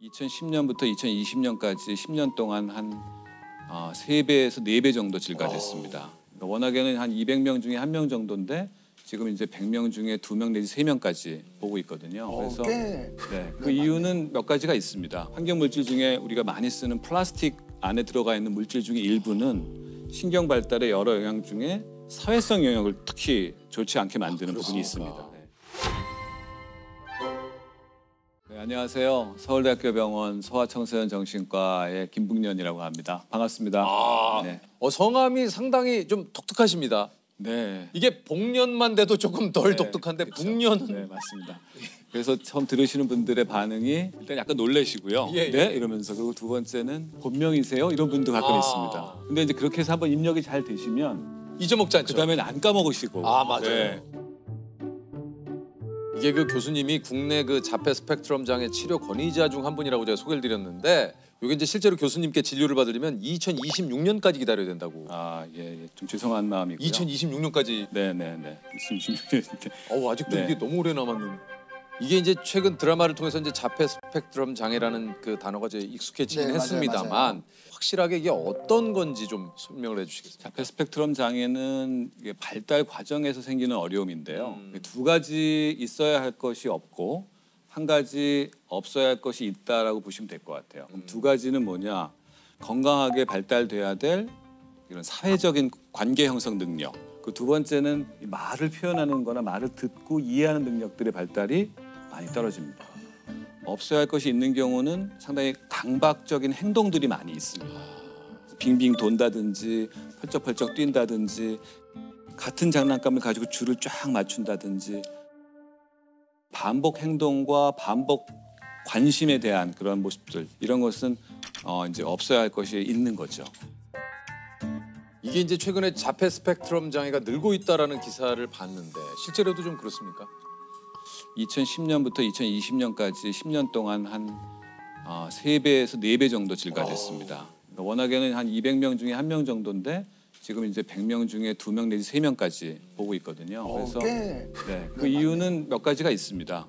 2010년부터 2020년까지 10년 동안 한 3배에서 4배 정도 증가됐습니다. 그러니까 워낙에는 한 200명 중에 1명 정도인데 지금 이제 100명 중에 2명 내지 3명까지 보고 있거든요. 그래서 그 이유는 몇 가지가 있습니다. 환경 물질 중에 우리가 많이 쓰는 플라스틱 안에 들어가 있는 물질 중에 일부는 신경 발달의 여러 영향 중에 사회성 영역을 특히 좋지 않게 만드는 부분이 있습니다. 네, 안녕하세요. 서울대학교 병원 소아청소년 정신과의 김북년이라고 합니다. 반갑습니다. 네. 성함이 상당히 좀 독특하십니다. 네. 이게 복년만 돼도 조금 덜 독특한데 그렇죠. 북년은 네, 맞습니다. 그래서 처음 들으시는 분들의 반응이 일단 약간 놀라시고요. 예. 네, 이러면서 그리고 두 번째는 본명이세요? 이런 분도 가끔 있습니다. 근데 이제 그렇게 해서 한번 입력이 잘 되시면 잊어먹지 않죠. 그다음에는 안 까먹으시고. 맞아요. 네. 이게 그 교수님이 국내 그 자폐 스펙트럼 장애 치료 권위자 중 한 분이라고 제가 소개를 드렸는데 이게 이제 실제로 교수님께 진료를 받으려면 2026년까지 기다려야 된다고. 예. 좀 죄송한 마음이고요. 2026년까지. 네. 2026년. 아직도 네. 이게 너무 오래 남았는데. 이게 이제 최근 드라마를 통해서 이제 자폐 스펙트럼 장애라는 그 단어가 이제 익숙해지긴 네, 했습니다만 맞아요. 확실하게 이게 어떤 건지 좀 설명을 해주시겠어요? 자폐 스펙트럼 장애는 이게 발달 과정에서 생기는 어려움인데요. 두 가지 있어야 할 것이 없고 한 가지 없어야 할 것이 있다라고 보시면 될 것 같아요. 그럼 두 가지는 뭐냐? 건강하게 발달돼야 될 이런 사회적인 관계 형성 능력. 그 두 번째는 말을 표현하는 거나 말을 듣고 이해하는 능력들의 발달이 많이 떨어집니다. 없어야 할 것이 있는 경우는 상당히 강박적인 행동들이 많이 있습니다. 빙빙 돈다든지 펄쩍펄쩍 뛴다든지 같은 장난감을 가지고 줄을 쫙 맞춘다든지 반복 행동과 반복 관심에 대한 그런 모습들 이런 것은 이제 없어야 할 것이 있는 거죠. 이게 이제 최근에 자폐 스펙트럼 장애가 늘고 있다라는 기사를 봤는데 실제로도 좀 그렇습니까? 2010년부터 2020년까지 10년 동안 한 3배에서 4배 정도 증가됐습니다. 그러니까 워낙에는 한 200명 중에 1명 정도인데 지금 이제 100명 중에 2명 내지 3명까지 보고 있거든요. 그래서 그 이유는 몇 가지가 있습니다.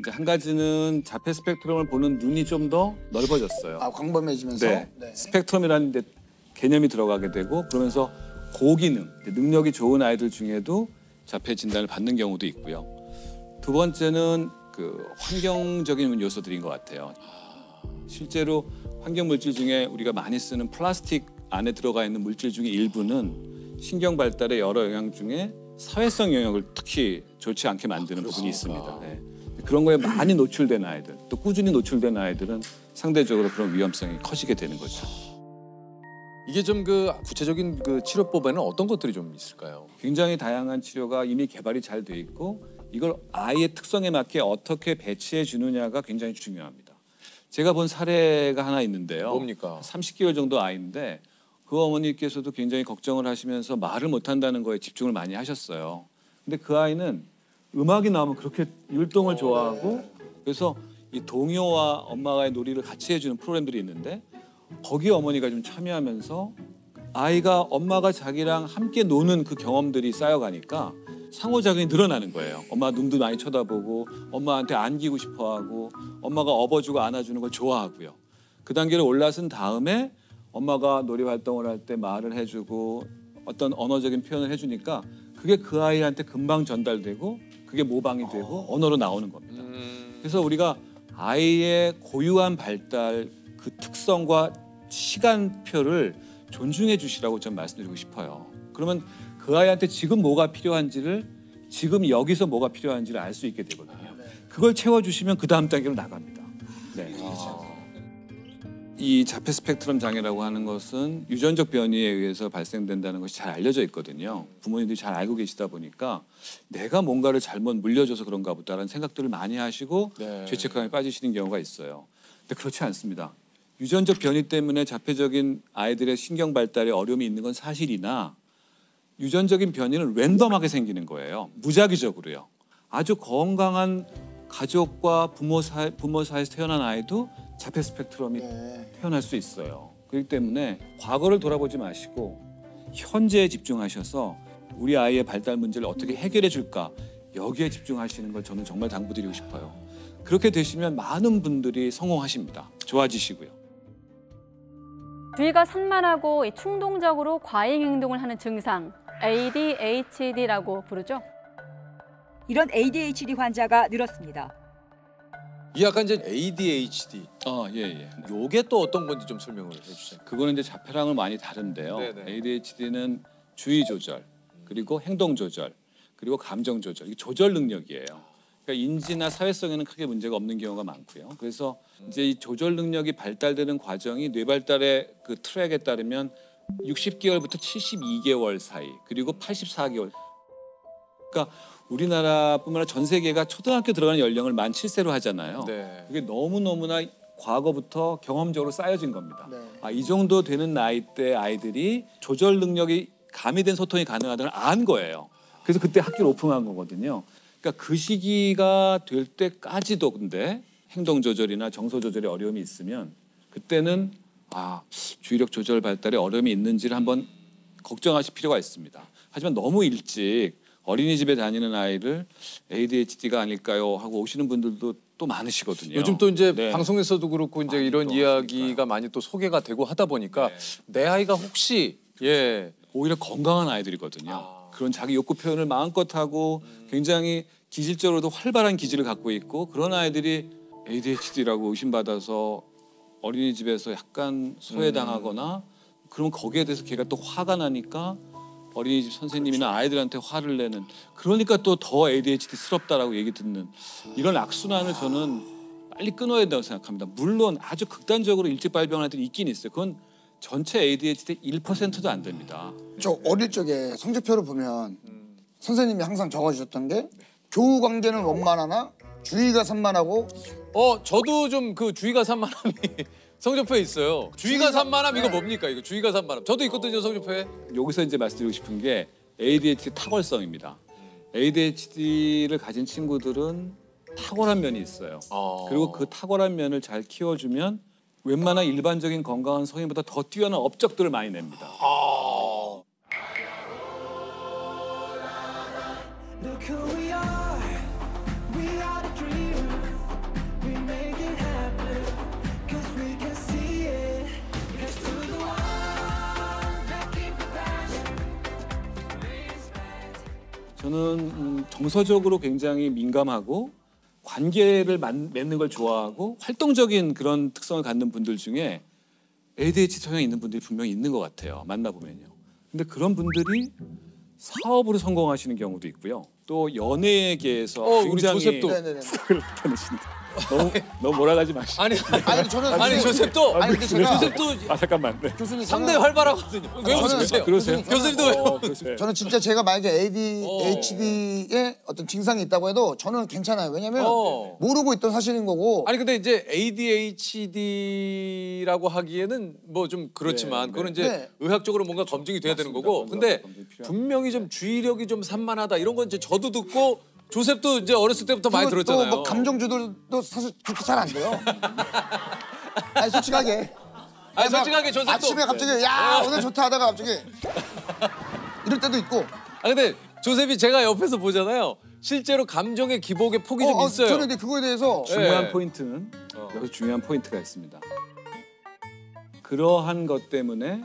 이제 한 가지는 자폐 스펙트럼을 보는 눈이 좀 더 넓어졌어요. 광범해지면서. 네. 스펙트럼이라는 데 개념이 들어가게 되고 그러면서 고기능, 능력이 좋은 아이들 중에도 자폐 진단을 받는 경우도 있고요. 두 번째는 그 환경적인 요소들인 것 같아요. 실제로 환경 물질 중에 우리가 많이 쓰는 플라스틱 안에 들어가 있는 물질 중에 일부는 신경 발달의 여러 영향 중에 사회성 영역을 특히 좋지 않게 만드는 부분이 있습니다. 네. 그런 거에 많이 노출된 아이들, 또 꾸준히 노출된 아이들은 상대적으로 그런 위험성이 커지게 되는 거죠. 이게 좀 그 구체적인 그 치료법에는 어떤 것들이 좀 있을까요? 굉장히 다양한 치료가 이미 개발이 잘 돼 있고 이걸 아이의 특성에 맞게 어떻게 배치해 주느냐가 굉장히 중요합니다. 제가 본 사례가 하나 있는데요. 뭡니까? 30개월 정도 아이인데 그 어머니께서도 굉장히 걱정을 하시면서 말을 못한다는 거에 집중을 많이 하셨어요. 근데 그 아이는 음악이 나오면 그렇게 율동을 좋아하고 그래서 이 동요와 엄마와의 놀이를 같이 해주는 프로그램들이 있는데 거기에 어머니가 좀 참여하면서 아이가 엄마가 자기랑 함께 노는 그 경험들이 쌓여가니까 상호작용이 늘어나는 거예요. 엄마 눈도 많이 쳐다보고 엄마한테 안기고 싶어하고 엄마가 업어주고 안아주는 걸 좋아하고요. 그 단계를 올라선 다음에 엄마가 놀이 활동을 할 때 말을 해주고 어떤 언어적인 표현을 해주니까 그게 그 아이한테 금방 전달되고 그게 모방이 되고 언어로 나오는 겁니다. 그래서 우리가 아이의 고유한 발달 그 특성과 시간표를 존중해 주시라고 좀 말씀드리고 싶어요. 그러면 그 아이한테 지금 뭐가 필요한지를 지금 여기서 뭐가 필요한지를 알 수 있게 되거든요. 그걸 채워주시면 그 다음 단계로 나갑니다. 네. 이 자폐 스펙트럼 장애라고 하는 것은 유전적 변이에 의해서 발생된다는 것이 잘 알려져 있거든요. 부모님들이 잘 알고 계시다 보니까 내가 뭔가를 잘못 물려줘서 그런가 보다라는 생각들을 많이 하시고 죄책감에 빠지시는 경우가 있어요. 근데 그렇지 않습니다. 유전적 변이 때문에 자폐적인 아이들의 신경 발달에 어려움이 있는 건 사실이나 유전적인 변이는 랜덤하게 생기는 거예요. 무작위적으로요. 아주 건강한 가족과 부모 사이에서 태어난 아이도 자폐 스펙트럼이 태어날 수 있어요. 그렇기 때문에 과거를 돌아보지 마시고 현재에 집중하셔서 우리 아이의 발달 문제를 어떻게 해결해 줄까 여기에 집중하시는 걸 저는 정말 당부드리고 싶어요. 그렇게 되시면 많은 분들이 성공하십니다. 좋아지시고요. 주의가 산만하고 충동적으로 과잉 행동을 하는 증상, ADHD라고 부르죠. 이런 ADHD 환자가 늘었습니다. 이 약간 이제 ADHD. 예. 요게 또 어떤 건지 좀 설명을 해주세요. 그거는 이제 자폐랑은 많이 다른데요. 네네. ADHD는 주의 조절, 그리고 행동 조절, 그리고 감정 조절. 이게 조절 능력이에요. 그러니까 인지나 사회성에는 크게 문제가 없는 경우가 많고요. 그래서 이제 이 조절 능력이 발달되는 과정이 뇌 발달의 그 트랙에 따르면 60개월부터 72개월 사이, 그리고 84개월. 그러니까 우리나라뿐만 아니라 전 세계가 초등학교 들어가는 연령을 만 7세로 하잖아요. 네. 그게 너무너무나 과거부터 경험적으로 쌓여진 겁니다. 네. 이 정도 되는 나이대 아이들이 조절 능력이 가미된 소통이 가능하다는 안 거예요. 그래서 그때 학교를 오픈한 거거든요. 그러니까 그 시기가 될 때까지도 근데 행동 조절이나 정서 조절에 어려움이 있으면 그때는 주의력 조절 발달에 어려움이 있는지를 한번 걱정하실 필요가 있습니다. 하지만 너무 일찍 어린이집에 다니는 아이를 ADHD가 아닐까요 하고 오시는 분들도 또 많으시거든요. 요즘 또 이제 네. 방송에서도 그렇고 이제 많이 이런 또 이야기가 하시니까요. 많이 또 소개가 되고 하다 보니까 네. 내 아이가 혹시 오히려 건강한 아이들이거든요. 그런 자기 욕구 표현을 마음껏 하고 굉장히 기질적으로도 활발한 기질을 갖고 있고 그런 아이들이 ADHD라고 의심받아서 어린이집에서 약간 소외당하거나 그러면 거기에 대해서 걔가 또 화가 나니까 어린이집 선생님이나 아이들한테 화를 내는 그러니까 또 더 ADHD스럽다라고 얘기 듣는 이런 악순환을 저는 빨리 끊어야 된다고 생각합니다. 물론 아주 극단적으로 일찍 발병한 애들이 있긴 있어요. 그건 전체 ADHD 1%도 안 됩니다. 저 어릴 적에 성적표를 보면 선생님이 항상 적어주셨던 게 교우 관계는 원만하나 주의가 산만하고 저도 좀 그 주의가 산만함이 성적표에 있어요. 주의가 산만함 이거 네. 뭡니까 이거 주의가 산만함. 저도 있거든요 성적표에. 여기서 이제 말씀드리고 싶은 게 ADHD 탁월성입니다. ADHD를 가진 친구들은 탁월한 면이 있어요. 그리고 그 탁월한 면을 잘 키워주면 웬만한 일반적인 건강한 성인보다 더 뛰어난 업적들을 많이 냅니다. Look who we are. We are the dreamers. We make it happen. 'Cause we can see it. It's to the one that keep the passion. 저는 정서적으로 굉장히 민감하고 관계를 맺는 걸 좋아하고 활동적인 그런 특성을 갖는 분들 중에 ADHD 성향이 있는 분들이 분명히 있는 것 같아요. 만나보면요. 근데 그런 분들이 사업으로 성공하시는 경우도 있고요. 또 연예계에서 우리 굉장히 조셉도. 네네네. 특을 나타내신다. 너무 몰아가지 마시고. 아니 아니 저는 아니 조셉도 아니 근데 제가 조셉도 잠깐만. 네. 교수님 상당히 활발하거든요. 왜 저는- 웃으세요? 그러세요? 교수님도 왜? 그러세요. 저는 진짜 제가 만약에 ADHD에 어떤 증상이 있다고 해도 저는 괜찮아요. 왜냐면 모르고 있던 사실인 거고. 아니 근데 이제 ADHD라고 하기에는 뭐 좀 그렇지만 네, 그거는 네. 이제 네. 의학적으로 뭔가 검증이 돼야 되는 맞습니다. 거고. 근데 검증이 필요합니다. 분명히 좀 주의력이 좀 산만하다 이런 건 이제 저도 듣고 조셉도 이제 어렸을 때부터 많이 그리고 들었잖아요. 또 뭐 감정 조절도 사실 그렇게 잘 안 돼요. 아니 솔직하게. 아니, 막 솔직하게 조셉도. 아침에 갑자기 야 오늘 좋다 하다가 갑자기 이럴 때도 있고. 근데 조셉이 제가 옆에서 보잖아요. 실제로 감정의 기복의 폭이 좀 있어요. 저는 근데 그거에 대해서 중요한 네. 포인트는 여기서 중요한 포인트가 있습니다. 그러한 것 때문에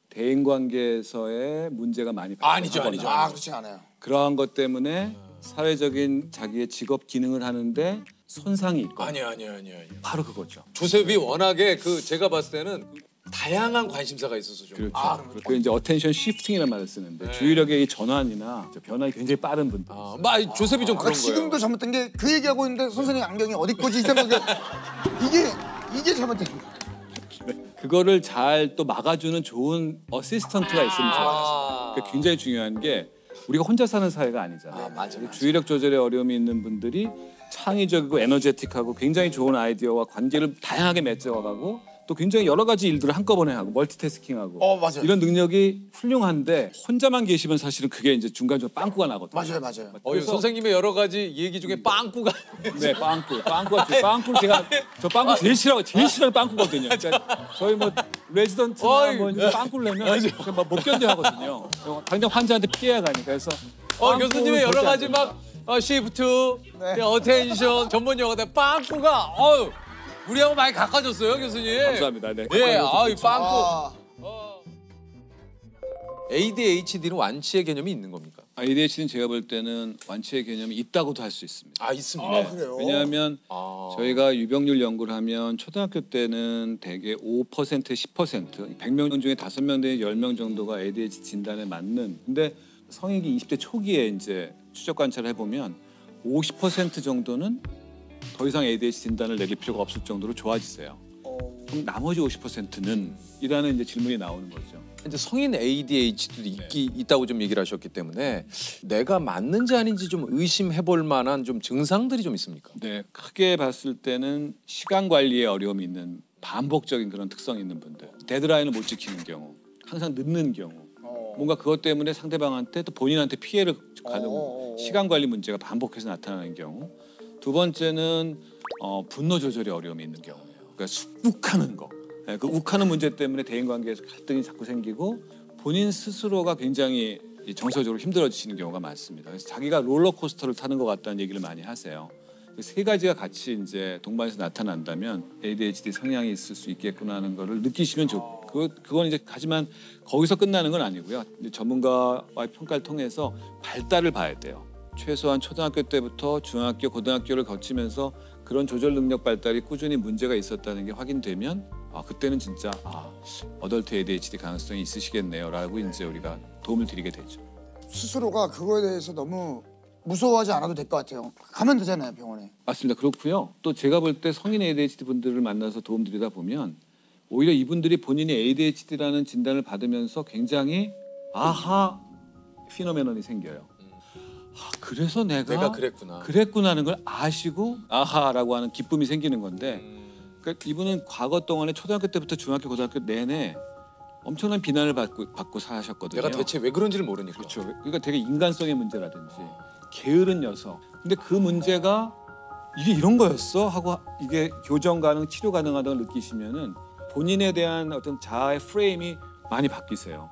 대인관계에서의 문제가 많이 아니죠, 발생하거나 아니죠. 그렇지 않아요. 그러한 것 때문에 사회적인 자기의 직업 기능을 하는데 손상이 있고 아니요. 바로 그거죠. 조셉이 워낙에 그 제가 봤을 때는 다양한 관심사가 있어서 좀. 그렇죠. 그 이제 어텐션 시프팅이라는 말을 쓰는데 주의력의 이 전환이나 변화가 굉장히 빠른 분들. 조셉이 좀 그런 거예요. 지금도 잘못된 게 그 얘기하고 있는데 선생님 안경이 어디 거지 이 생각에 이게 잘못된 거예요. 그거를 잘 또 막아주는 좋은 어시스턴트가 있으면 좋아요. 그러니까 굉장히 중요한 게 우리가 혼자 사는 사회가 아니잖아요. 주의력 조절에 어려움이 있는 분들이 창의적이고 에너제틱하고 굉장히 좋은 아이디어와 관계를 다양하게 맺어가고 또 굉장히 여러 가지 일들을 한꺼번에 하고 멀티태스킹하고 맞아요. 이런 능력이 훌륭한데 혼자만 계시면 사실은 그게 이제 중간중간 빵꾸가 나거든요. 맞아요. 그래서 선생님의 여러 가지 얘기 중에 빵꾸가 네, 빵꾸가 제가 저 빵꾸 제일 싫어하는 빵꾸거든요. 그러니까 저희 뭐 레지던트나 뭐 이제 빵꾸를 내면 못 견뎌 하거든요. 당장 환자한테 피해야 가니까 그래서 교수님의 여러 가지 막 시프트, 어텐션, 전문 용어대 빵꾸가 우리하고 많이 가까워졌어요, 교수님. 감사합니다. 네. 예, 이 빵꾸. 아, ADHD는 완치의 개념이 있는 겁니까? ADHD는 제가 볼 때는 완치의 개념이 있다고도 할 수 있습니다. 있습니다. 그래요? 왜냐하면 저희가 유병률 연구를 하면 초등학교 때는 대개 5% 10% 100명 중에 5명 내지 10명 정도가 ADHD 진단에 맞는 근데 성인기 20대 초기에 이제 추적 관찰을 해보면 50% 정도는 더 이상 ADHD 진단을 내릴 필요가 없을 정도로 좋아지세요. 그럼 나머지 50%는 이라는 이제 질문이 나오는 거죠. 이제 성인 ADHD도 있다고 좀 얘기를 하셨기 때문에 내가 맞는지 아닌지 좀 의심해볼 만한 좀 증상들이 좀 있습니까? 네, 크게 봤을 때는 시간 관리에 어려움이 있는 반복적인 그런 특성이 있는 분들, 데드라인을 못 지키는 경우, 항상 늦는 경우, 뭔가 그것 때문에 상대방한테 또 본인한테 피해를 가는 시간 관리 문제가 반복해서 나타나는 경우. 두 번째는 분노 조절에 어려움이 있는 경우예요. 그러니까 욱하는 거. 네, 그 욱하는 문제 때문에 대인관계에서 갈등이 자꾸 생기고 본인 스스로가 굉장히 정서적으로 힘들어지시는 경우가 많습니다. 그래서 자기가 롤러코스터를 타는 것 같다는 얘기를 많이 하세요. 세 가지가 같이 이제 동반해서 나타난다면 ADHD 성향이 있을 수 있겠구나 하는 거를 느끼시면 좋고 그건 이제 하지만 거기서 끝나는 건 아니고요. 이제 전문가와의 평가를 통해서 발달을 봐야 돼요. 최소한 초등학교 때부터 중학교, 고등학교를 거치면서 그런 조절 능력 발달이 꾸준히 문제가 있었다는 게 확인되면 그때는 진짜 어덜트 ADHD 가능성이 있으시겠네요라고 이제 우리가 도움을 드리게 되죠. 스스로가 그거에 대해서 너무 무서워하지 않아도 될 것 같아요. 가면 되잖아요, 병원에. 맞습니다. 그렇고요. 또 제가 볼 때 성인 ADHD 분들을 만나서 도움 드리다 보면 오히려 이분들이 본인이 ADHD라는 진단을 받으면서 굉장히 아하 피노메논이 생겨요. 그래서 내가 그랬구나 하는 걸 아시고 아하라고 하는 기쁨이 생기는 건데 그러니까 이분은 과거 동안에 초등학교 때부터 중학교, 고등학교 내내 엄청난 비난을 받고 사셨거든요. 내가 대체 왜 그런지를 모르니까. 그렇죠. 그러니까 되게 인간성의 문제라든지 게으른 녀석. 근데 그 문제가 이게 이런 거였어 하고 이게 교정 가능, 치료 가능하다고 느끼시면은 본인에 대한 어떤 자아의 프레임이 많이 바뀌세요.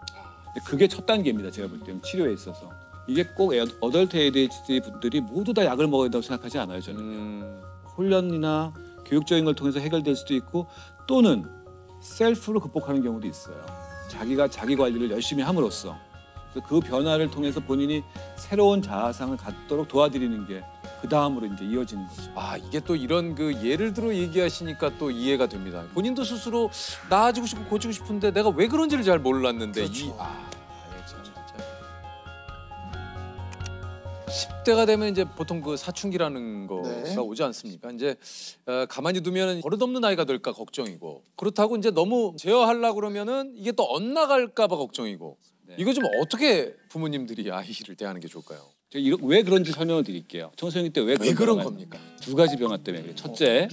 그게 첫 단계입니다. 제가 볼 때는 치료에 있어서. 이게 꼭 어덜트 ADHD 분들이 모두 다 약을 먹어야 된다고 생각하지 않아요. 저는요. 훈련이나 교육적인 걸 통해서 해결될 수도 있고 또는 셀프로 극복하는 경우도 있어요. 자기가 자기 관리를 열심히 함으로써 그 변화를 통해서 본인이 새로운 자아상을 갖도록 도와드리는 게 그 다음으로 이제 이어지는 거죠. 이게 또 이런 그 예를 들어 얘기하시니까 또 이해가 됩니다. 본인도 스스로 나아지고 싶고 고치고 싶은데 내가 왜 그런지를 잘 몰랐는데 그렇죠. 참 진짜 10대가 되면 이제 보통 그 사춘기라는 거가 네. 오지 않습니까? 이제 가만히 두면 버릇없는 아이가 될까 걱정이고 그렇다고 이제 너무 제어하려고 그러면은 이게 또 엇나갈까 봐 걱정이고 이거 좀 어떻게 부모님들이 아이를 대하는 게 좋을까요? 제가 왜 그런지 설명을 드릴게요. 청소년 때 왜 그런 겁니까? 두 가지 변화 때문에 그래요. 첫째,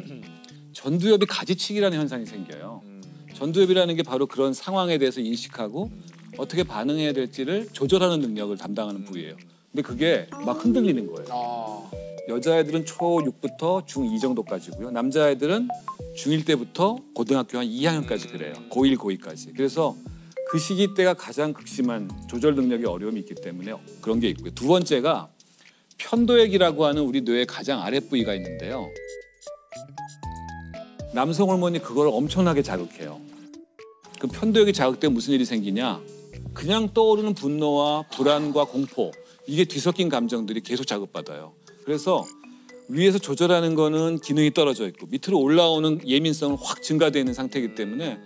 전두엽이 가지치기라는 현상이 생겨요. 전두엽이라는 게 바로 그런 상황에 대해서 인식하고 어떻게 반응해야 될지를 조절하는 능력을 담당하는 부위예요. 근데 그게 막 흔들리는 거예요. 여자애들은 초6부터 중2 정도까지고요. 남자애들은 중1 때부터 고등학교 한 2학년까지 그래요. 고1, 고2까지. 그래서 그 시기 때가 가장 극심한 조절 능력의 어려움이 있기 때문에 그런 게 있고요. 두 번째가 편도액이라고 하는 우리 뇌의 가장 아랫부위가 있는데요. 남성 호르몬이 그걸 엄청나게 자극해요. 그 편도액이 자극되면 무슨 일이 생기냐? 그냥 떠오르는 분노와 불안과 공포 이게 뒤섞인 감정들이 계속 자극받아요. 그래서 위에서 조절하는 거는 기능이 떨어져 있고 밑으로 올라오는 예민성은 확 증가되어 있는 상태이기 때문에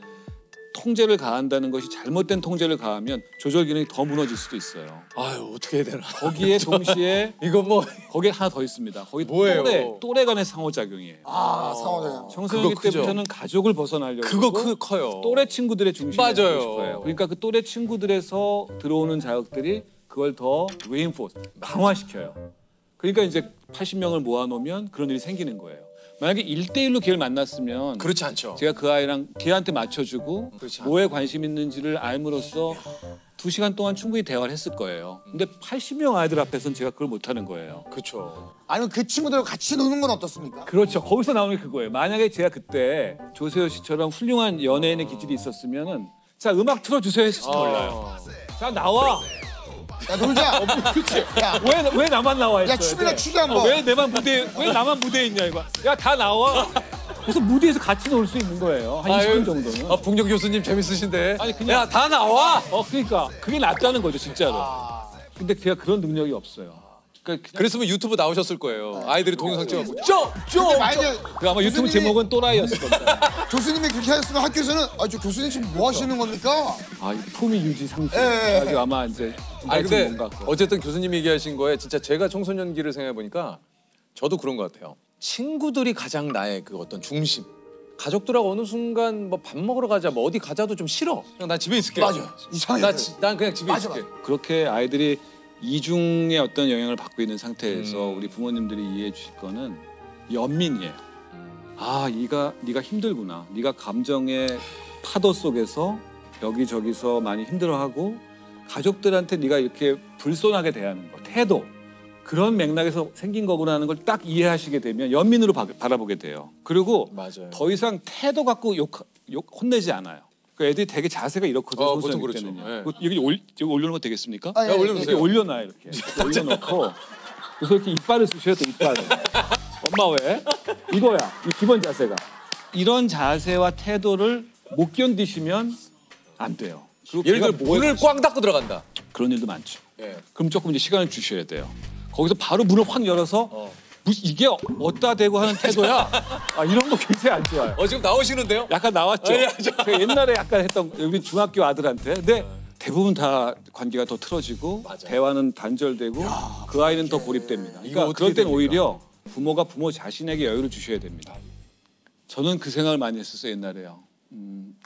통제를 가한다는 것이 잘못된 통제를 가하면 조절 기능이 더 무너질 수도 있어요. 어떻게 해야 되나? 거기에 동시에 이거 뭐 거기에 하나 더 있습니다. 거기 뭐예요? 또래 간의 상호작용이에요. 상호작용. 청소년기 그거 크죠? 때부터는 가족을 벗어나려고 그거 그러고 커요. 또래 친구들의 중심에 맞아요. 서고 싶어요. 그러니까 그 또래 친구들에서 들어오는 자극들이 그걸 더 reinforce, 강화시켜요. 그러니까 이제 80명을 모아놓으면 그런 일이 생기는 거예요. 만약에 1대1로 걔를 만났으면 그렇지 않죠. 제가 그 아이랑 걔한테 맞춰주고 그렇지 뭐에 관심 있는지를 알므로써 2시간 동안 충분히 대화를 했을 거예요. 근데 80명 아이들 앞에서는 제가 그걸 못하는 거예요. 그렇죠. 아니면 그 친구들과 같이 노는 건 어떻습니까? 그렇죠. 거기서 나오는 게 그거예요. 만약에 제가 그때 조세호 씨처럼 훌륭한 연예인의 기질이 있었으면은 자 음악 틀어주세요 했을지 몰라요. 자 나와. 야 놀자. 그렇지. 야, 왜 나만 나와 있어야 야 춤이나 돼? 추자 한번. 왜 나만 무대에 있냐 이거. 야 다 나와. 그래서 무대에서 같이 놀 수 있는 거예요. 한 20분 정도는. 아, 북경 교수님 재밌으신데. 아니, 그냥- 야, 다 나와. 그러니까 그게 낫다는 거죠 진짜로. 근데 걔가 그런 능력이 없어요. 그러니까 그냥 그랬으면 유튜브 나오셨을 거예요. 아이들이 동영상 찍어갖고 근데 만약에 그 아마 유튜브 교수님이- 제목은 또라이였을 겁니다. 교수님이 그렇게 하셨으면 학교에서는 저 교수님 지금 뭐 하시는 겁니까? 아, 이 품위 유지 상식. 예. 아주 아마 이제 아니 근데 뭔가 어쨌든 교수님이 얘기하신 거에 진짜 제가 청소년기를 생각해 보니까 저도 그런 것 같아요. 친구들이 가장 나의 그 어떤 중심. 가족들하고 어느 순간 뭐 밥 먹으러 가자, 뭐 어디 가자도 좀 싫어. 그냥 난 집에 있을게. 맞아. 이상해. 난 그냥 집에 맞아, 있을게. 그렇게 아이들이 이중의 어떤 영향을 받고 있는 상태에서 우리 부모님들이 이해해 주실 거는 연민이에요. 아, 네가 힘들구나. 네가 감정의 파도 속에서 여기저기서 많이 힘들어하고 가족들한테 네가 이렇게 불손하게 대하는 거, 태도. 그런 맥락에서 생긴 거구나라는 걸 딱 이해하시게 되면 연민으로 바라보게 돼요. 그리고 맞아요. 더 이상 태도 갖고 혼내지 않아요. 그 애들이 되게 자세가 이렇거든요. 보통 소소년 그렇죠. 때는요. 예. 여기 올려놓은 거 되겠습니까? 아, 예, 올려놓으세요. 이렇게 올려놔요 이렇게. 올려놓고 그래서 이렇게 이빨을 쑤셔야 돼 이빨을. 엄마 왜? 이거야. 이 기본 자세가. 이런 자세와 태도를 못 견디시면 안 돼요. 그리고 예를 들어 걔가 뭐에 문을 꽝 닫고 들어간다. 그런 일도 많죠. 예. 그럼 조금 이제 시간을 주셔야 돼요. 거기서 바로 문을 확 열어서 이게 어디다 대고 하는 태도야? 아, 이런 거 굉장히 안 좋아요. 지금 나오시는데요? 약간 나왔죠. 아니, 제가 옛날에 약간 했던 우리 중학교 아들한테. 근데 대부분 다 관계가 더 틀어지고 맞아. 대화는 단절되고 그 아이는 더 고립됩니다. 이거 그러니까 어떻게 그럴 땐 됩니까? 오히려 부모가 부모 자신에게 여유를 주셔야 됩니다. 저는 그 생각을 많이 했었어요 옛날에요.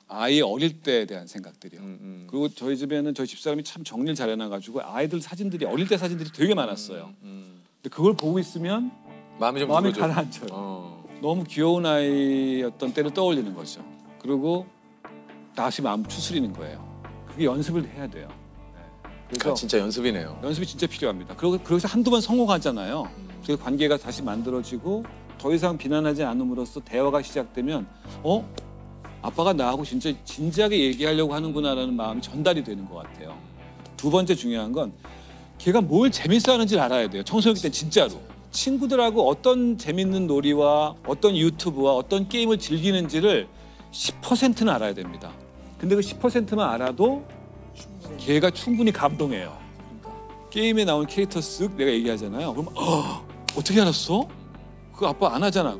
아이 어릴 때에 대한 생각들이요. 그리고 저희 집에는 저희 집사람이 참 정리를 잘 해놔가지고 아이들 사진들이 어릴 때 사진들이 되게 많았어요. 근데 그걸 보고 있으면 마음이 좀 마음이 무거워져. 가라앉혀요. 너무 귀여운 아이였던 때를 떠올리는 거죠. 그리고 다시 마음 추스리는 거예요. 그게 연습을 해야 돼요. 네. 그래서 그러니까 진짜 연습이네요. 연습이 진짜 필요합니다. 그리고 거기서 한두 번 성공하잖아요. 그 관계가 다시 만들어지고 더 이상 비난하지 않음으로써 대화가 시작되면 아빠가 나하고 진짜 진지하게 얘기하려고 하는구나라는 마음이 전달이 되는 것 같아요. 두 번째 중요한 건 걔가 뭘 재밌어 하는지를 알아야 돼요. 청소년기 때 진짜로. 친구들하고 어떤 재밌는 놀이와 어떤 유튜브와 어떤 게임을 즐기는지를 10%는 알아야 됩니다. 근데 그 10%만 알아도 걔가 충분히 감동해요. 게임에 나온 캐릭터 쓱 내가 얘기하잖아요. 그럼 어떻게 알았어? 그거 아빠 안 하잖아.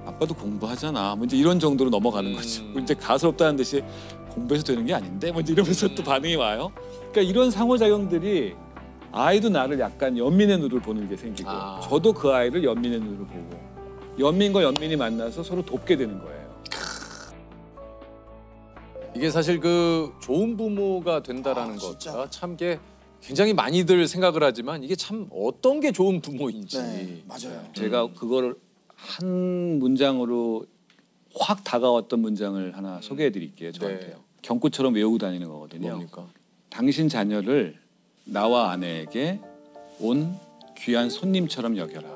아빠도 공부하잖아. 뭐 이제 이런 정도로 넘어가는 거죠. 이제 가소롭다는 듯이 공부해서 되는 게 아닌데 뭐 이제 이러면서 또 반응이 와요. 그러니까 이런 상호작용들이 아이도 나를 약간 연민의 눈으로 보는 게 생기고 저도 그 아이를 연민의 눈으로 보고 연민과 연민이 만나서 서로 돕게 되는 거예요. 이게 사실 그 좋은 부모가 된다라는 진짜. 것과 참 게 굉장히 많이들 생각을 하지만 이게 참 어떤 게 좋은 부모인지. 네, 맞아요. 제가 그거를 한 문장으로 확 다가왔던 문장을 하나 소개해 드릴게요. 저한테요. 네. 경구처럼 외우고 다니는 거거든요. 뭡니까? 당신 자녀를 나와 아내에게 온 귀한 손님처럼 여겨라.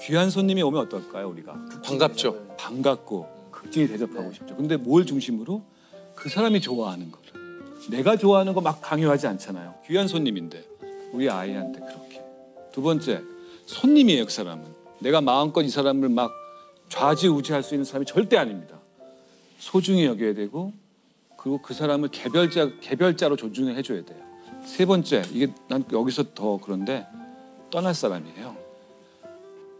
귀한 손님이 오면 어떨까요, 우리가? 반갑죠. 반갑고 극진히 대접하고 싶죠. 근데 뭘 중심으로? 그 사람이 좋아하는 거를. 내가 좋아하는 거 막 강요하지 않잖아요. 귀한 손님인데 우리 아이한테 그렇게. 두 번째, 손님이에요, 그 사람은. 내가 마음껏 이 사람을 막 좌지우지할 수 있는 사람이 절대 아닙니다. 소중히 여겨야 되고 그리고 그 사람을 개별자로 존중을 해줘야 돼요. 세 번째, 이게 난 여기서 더 그런데 떠날 사람이에요.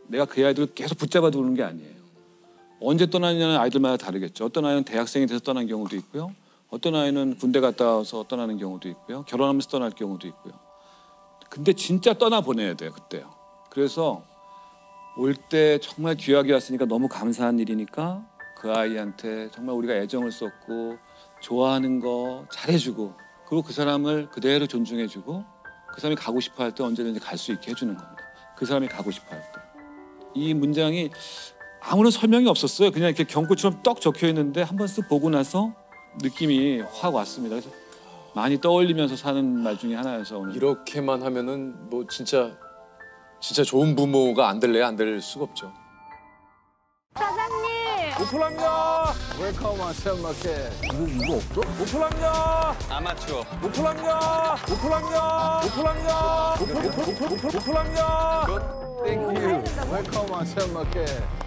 내가 그 아이들을 계속 붙잡아 두는 게 아니에요. 언제 떠나느냐는 아이들마다 다르겠죠. 어떤 아이는 대학생이 돼서 떠난 경우도 있고요. 어떤 아이는 군대 갔다 와서 떠나는 경우도 있고요. 결혼하면서 떠날 경우도 있고요. 근데 진짜 떠나보내야 돼요, 그때요. 그래서 올 때 정말 귀하게 왔으니까 너무 감사한 일이니까 그 아이한테 정말 우리가 애정을 쏟고 좋아하는 거 잘해주고 그리고 그 사람을 그대로 존중해주고 그 사람이 가고 싶어 할 때 언제든지 갈 수 있게 해주는 겁니다. 그 사람이 가고 싶어 할 때. 이 문장이 아무런 설명이 없었어요. 그냥 이렇게 경고처럼 떡 적혀 있는데 한 번 쓱 보고 나서 느낌이 확 왔습니다. 그래서 많이 떠올리면서 사는 말 중에 하나여서 오늘 이렇게만 하면은 뭐 진짜 좋은 부모가 안 될래야 안 될 수가 없죠. 사장님, 오픈합니다. 웰컴 아시안마켓. 이거 없어? 오픈합니다. 아마추어. 오픈합니다. 오픈합니다. 오픈합니다. 오픈합니다. 땡큐. 웰컴 아시안마켓.